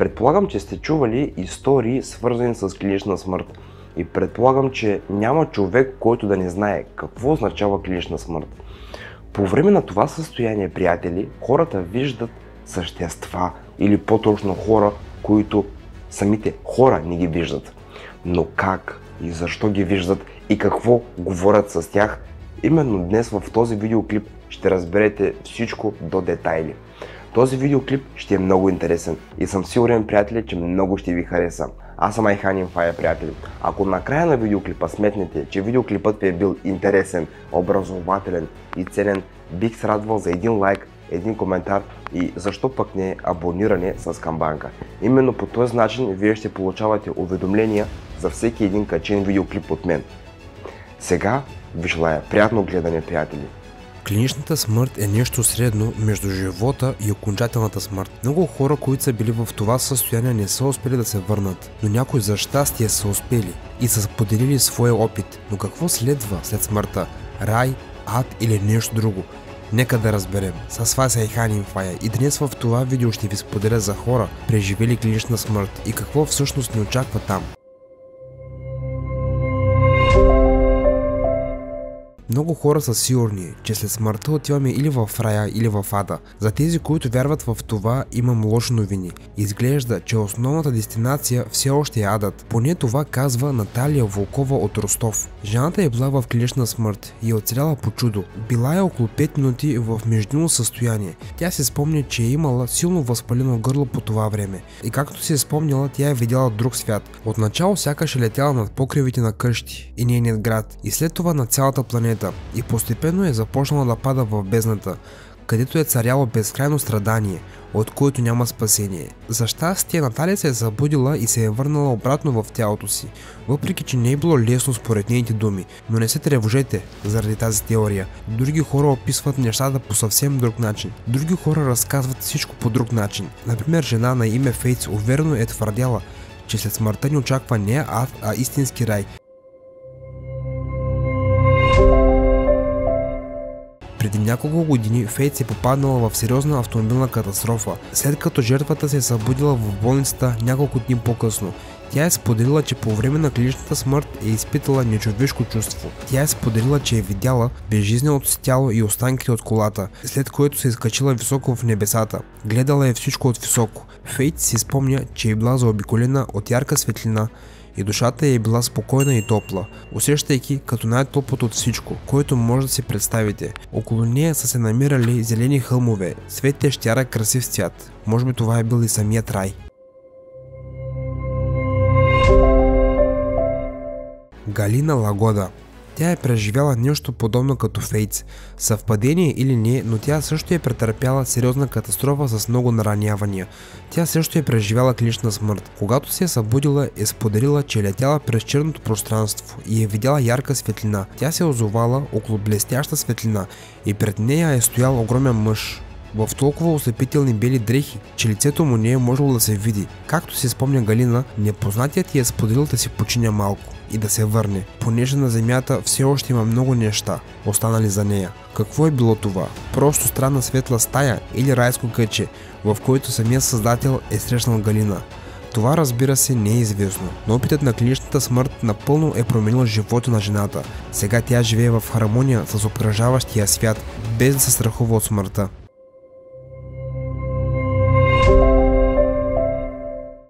Предполагам, че сте чували истории, свързани с клинична смърт. И предполагам, че няма човек, който да не знае какво означава клинична смърт. По време на това състояние, приятели, хората виждат същества или по-точно хора, които самите хора не ги виждат. Но как и защо ги виждат и какво говорят с тях, именно днес в този видеоклип ще разберете всичко до детайли. Този видеоклип ще е много интересен и съм сигурен, приятели, че много ще ви хареса. Аз съм Айхан Инфая, приятели. Ако накрая на видеоклипа сметнете, че видеоклипът ви е бил интересен, образователен и ценен, бих се радвал за един лайк, един коментар и защо пък не абониране с камбанка. Именно по този начин вие ще получавате уведомления за всеки един качен видеоклип от мен. Сега ви желая приятно гледане, приятели. Клиничната смърт е нещо средно между живота и окончателната смърт. Много хора, които са били в това състояние, не са успели да се върнат, но някои за щастие са успели и са поделили своя опит. Но какво следва след смъртта? Рай, ад или нещо друго? Нека да разберем. С вас е Айхан Инфая и днес в това видео ще ви споделя за хора, преживели клинична смърт и какво всъщност ни очаква там. Много хора са сигурни, че след смъртта отиваме или в рая, или в ада. За тези, които вярват в това, имам лоши новини. Изглежда, че основната дестинация все още е адът. Поне това казва Наталия Волкова от Ростов. Жената е била в клинична смърт и е оцеляла по чудо. Била е около 5 минути в междинно състояние. Тя се спомня, че е имала силно възпалено гърло по това време. И както се е спомняла, тя е видяла друг свят. Отначало сякаш е летяла над покривите на къщи и нейният град, и след това на цялата планета. И постепенно е започнала да пада в бездната, където е царяло безкрайно страдание, от което няма спасение. За щастие, Наталия се е събудила и се е върнала обратно в тялото си, въпреки че не е било лесно според нейните думи. Но не се тревожете заради тази теория. Други хора описват нещата по съвсем друг начин. Други хора разказват всичко по друг начин. Например, жена на име Фейтс уверено е твърдяла, че след смъртта ни очаква не ад, а истински рай. Преди няколко години Фейтс е попаднала в сериозна автомобилна катастрофа, след като жертвата се е събудила в болницата няколко дни по-късно. Тя е споделила, че по време на клиничната смърт е изпитала нечовешко чувство. Тя е споделила, че е видяла безжизненото си тяло и останките от колата, след което се е изкачила високо в небесата. Гледала е всичко от високо. Фейтс си спомня, че е била заобиколена от ярка светлина и душата е била спокойна и топла, усещайки като най-топлото от всичко, което може да си представите. Около нея са се намирали зелени хълмове, светещ ярък красив цвят. Може би това е бил и самият рай. Галина Лагода. Тя е преживяла нещо подобно като Фейтс. Съвпадение или не, но тя също е претърпяла сериозна катастрофа с много наранявания. Тя също е преживяла клинична смърт. Когато се е събудила, е споделила, че е летяла през черното пространство и е видяла ярка светлина. Тя се е озовала около блестяща светлина и пред нея е стоял огромен мъж в толкова ослепителни бели дрехи, че лицето му не е можело да се види. Както се спомня Галина, непознатият е споделил да си починя малко и да се върне, понеже на земята все още има много неща, останали за нея. Какво е било това? Просто странна светла стая или райско кътче, в което самият създател е срещнал Галина? Това, разбира се, не е известно, но опитът на клиничната смърт напълно е променил живота на жената. Сега тя живее в хармония с обкръжаващия свят, без да се страхува от смъртта.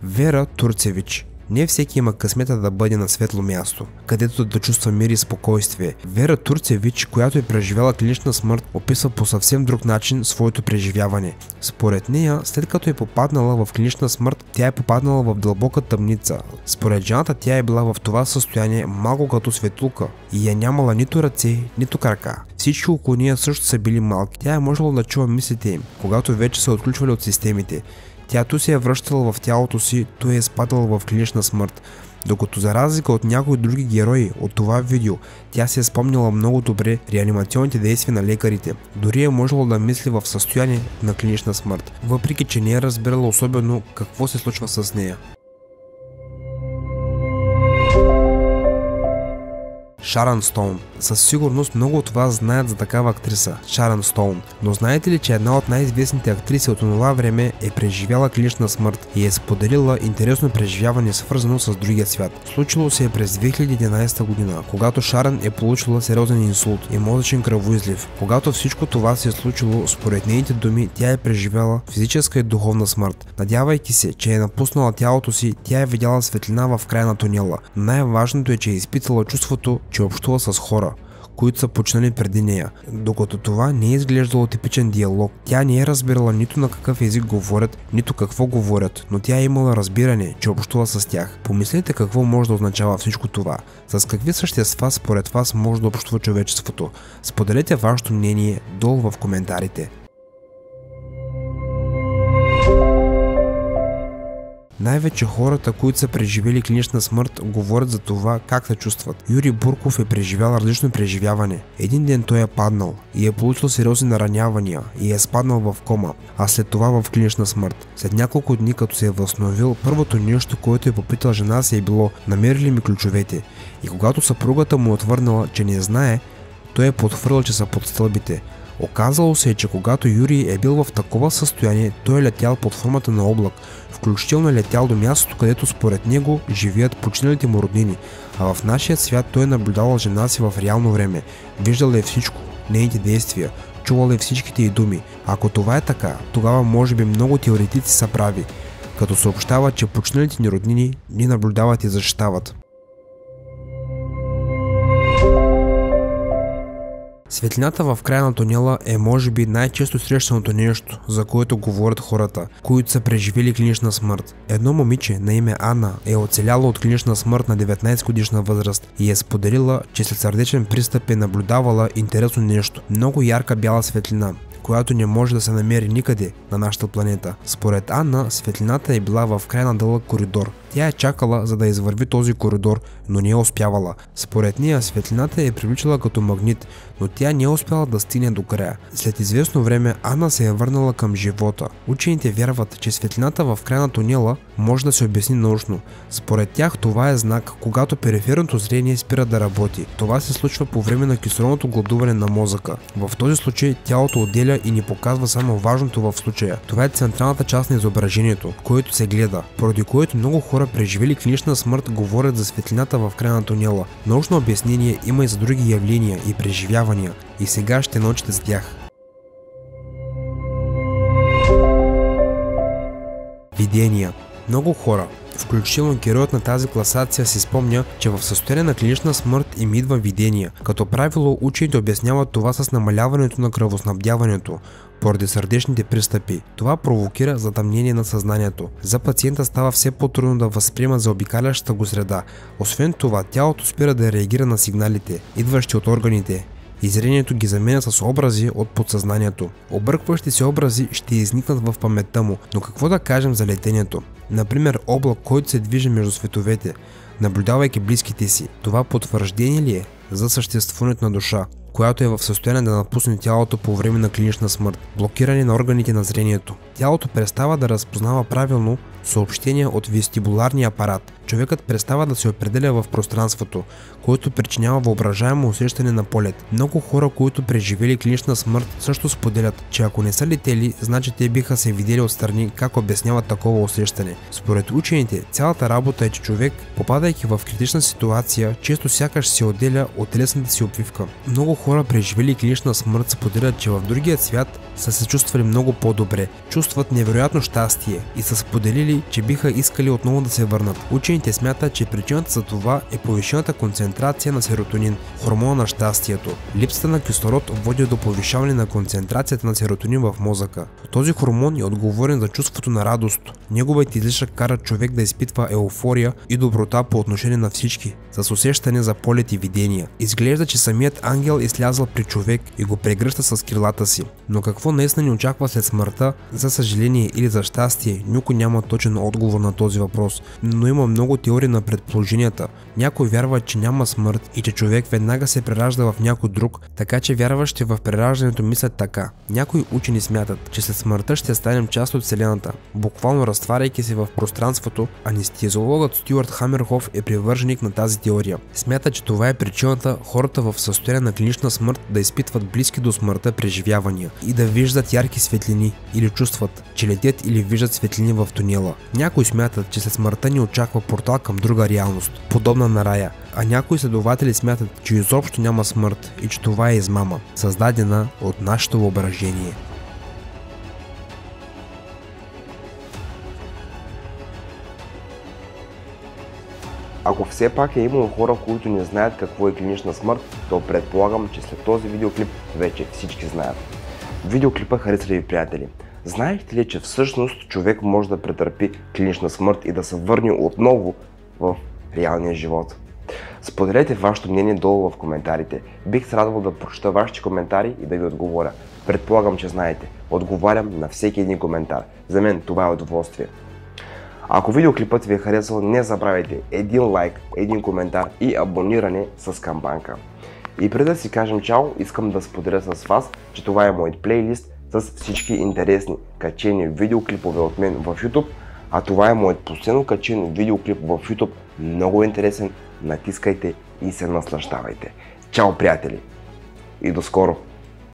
Вера Турцевич. Не всеки има късмета да бъде на светло място, където да чувства мир и спокойствие. Вера Турцевич, която е преживяла клинична смърт, описва по съвсем друг начин своето преживяване. Според нея, след като е попаднала в клинична смърт, тя е попаднала в дълбока тъмница. Според жената, тя е била в това състояние малко като светлука и я нямала нито ръце, нито крака. Всички около нея също са били малки. Тя е можела да чува мислите им, когато вече са отключвали от системите. Тя ту се е връщала в тялото си, ту е изпадала в клинична смърт. Докато за разлика от някои други герои от това видео, тя се е спомнила много добре реанимационните действия на лекарите. Дори е можела да мисли в състояние на клинична смърт, въпреки че не е разбирала особено какво се случва с нея. Шарън Стоун. Със сигурност много от вас знаят за такава актриса, Шарън Стоун. Но знаете ли, че една от най-известните актриси от това време е преживяла клинична смърт и е споделила интересно преживяване, свързано с другия свят. Случило се е през 2011 година, когато Шарън е получила сериозен инсулт и мозъчен кръвоизлив. Когато всичко това се е случило, според нейните думи, тя е преживяла физическа и духовна смърт. Надявайки се, че е напуснала тялото си, тя е видяла светлина в края на тунела. Най-важното е, че е изпитала чувството, че общува с хора, които са починали преди нея. Докато това не е изглеждало типичен диалог, тя не е разбирала нито на какъв език говорят, нито какво говорят, но тя е имала разбиране, че общува с тях. Помислете какво може да означава всичко това. С какви същества според вас може да общува човечеството? Споделете вашето мнение долу в коментарите. Най-вече хората, които са преживели клинична смърт, говорят за това как се чувстват. Юрий Бурков е преживял различно преживяване. Един ден той е паднал и е получил сериозни наранявания и е спаднал в кома, а след това в клинична смърт. След няколко дни, като се е възстановил, първото нещо, което е попитал жена си, е било: намерили ми ключовете? И когато съпругата му отвърнала, че не знае, той е потвърдил, че са под стълбите. Оказало се, че когато Юрий е бил в такова състояние, той е летял под формата на облак, включително е летял до мястото, където според него живеят починалите му роднини, а в нашия свят той е наблюдавал жена си в реално време, виждал е всичко, нейните действия, чувал е всичките й думи. Ако това е така, тогава може би много теоретици са прави, като съобщават, че починалите ни роднини ни наблюдават и защитават. Светлината в края на тунела е може би най-често срещаното нещо, за което говорят хората, които са преживели клинична смърт. Едно момиче на име Анна е оцеляла от клинична смърт на 19 годишна възраст и е споделила, че след сърдечен пристъп е наблюдавала интересно нещо, много ярка бяла светлина, която не може да се намери никъде на нашата планета. Според Анна, светлината е била в край на дълъг коридор. Тя е чакала, за да извърви този коридор, но не е успявала. Според нея, светлината е привличала като магнит, но тя не е успяла да стигне до края. След известно време Анна се е върнала към живота. Учените вярват, че светлината в края на тунела може да се обясни научно. Според тях това е знак, когато периферното зрение спира да работи. Това се случва по време на кислородното гладуване на мозъка. В този случай тялото отделя и ни показва само важното в случая. Това е централната част на изображението, което се гледа, поради което много хора преживели клинична смърт говорят за светлината в края на тунела. Научно обяснение има и за други явления и преживявания, и сега ще научите с тях. Видения. Много хора, включително героят на тази класация, си спомня, че в състояние на клинична смърт им идва видения. Като правило, учените обясняват това с намаляването на кръвоснабдяването поради сърдечните пристъпи. Това провокира затъмнение на съзнанието. За пациента става все по-трудно да възприема заобикалящата го среда. Освен това, тялото спира да реагира на сигналите, идващи от органите, и зрението ги заменя с образи от подсъзнанието. Объркващи се образи ще изникнат в паметта му, но какво да кажем за летенето? Например, облак, който се движи между световете, наблюдавайки близките си. Това потвърждение ли е за съществуването на душа, която е в състояние да напусне тялото по време на клинична смърт? Блокиране на органите на зрението. Тялото престава да разпознава правилно съобщения от вестибуларния апарат. Човекът престава да се определя в пространството, което причинява въображаемо усещане на полет. Много хора, които преживели клинична смърт, също споделят, че ако не са летели, значи те биха се видели отстрани как обясняват такова усещане. Според учените, цялата работа е, че човек, попадайки в критична ситуация, често сякаш се отделя от телесната си обвивка. Много хора, преживели клинична смърт, споделят, че в другия свят са се чувствали много по-добре, чувстват невероятно щастие и са споделили, че биха искали отново да се върнат. Учените смятат, че причината за това е повишената концентрация на серотонин, хормона на щастието. Липсата на кислород води до повишаване на концентрацията на серотонин в мозъка. Този хормон е отговорен за чувството на радост. Неговият излишък кара човек да изпитва еуфория и доброта по отношение на всички, с усещане за полет и видения. Изглежда, че самият ангел е слязъл при човек и го прегръща с крилата си. Но какво Какво наистина ни очаква след смъртта? За съжаление или за щастие, никой няма точен отговор на този въпрос, но има много теории на предположенията. Някой вярва, че няма смърт и че човек веднага се преражда в някой друг, така че вярващи в прераждането мислят така. Някои учени смятат, че след смъртта ще станем част от Вселената, буквално разтваряйки се в пространството. Анестезиологът Стюарт Хамерхоф е привърженик на тази теория. Смята, че това е причината хората в състояние на клинична смърт да изпитват близки до смъртта преживявания и да виждат ярки светлини или чувстват, че летят или виждат светлини в тунела. Някои смятат, че след смъртта ни очаква портал към друга реалност, подобна на рая, а някои следователи смятат, че изобщо няма смърт и че това е измама, създадена от нашето въображение. Ако все пак е имало хора, които не знаят какво е клинична смърт, то предполагам, че след този видеоклип вече всички знаят. Видеоклипа хареса ли ви, приятели? Знаехте ли, че всъщност човек може да претърпи клинична смърт и да се върне отново в реалния живот? Споделете вашето мнение долу в коментарите. Бих се радвал да прочета вашите коментари и да ви отговоря. Предполагам, че знаете. Отговарям на всеки един коментар. За мен това е удоволствие. Ако видеоклипът ви е харесал, не забравяйте един лайк, един коментар и абониране с камбанка. И преди да си кажем чао, искам да споделя с вас, че това е моят плейлист с всички интересни качени видеоклипове от мен в YouTube, а това е моят последно качен видеоклип в YouTube, много интересен, натискайте и се наслаждавайте. Чао, приятели! И до скоро!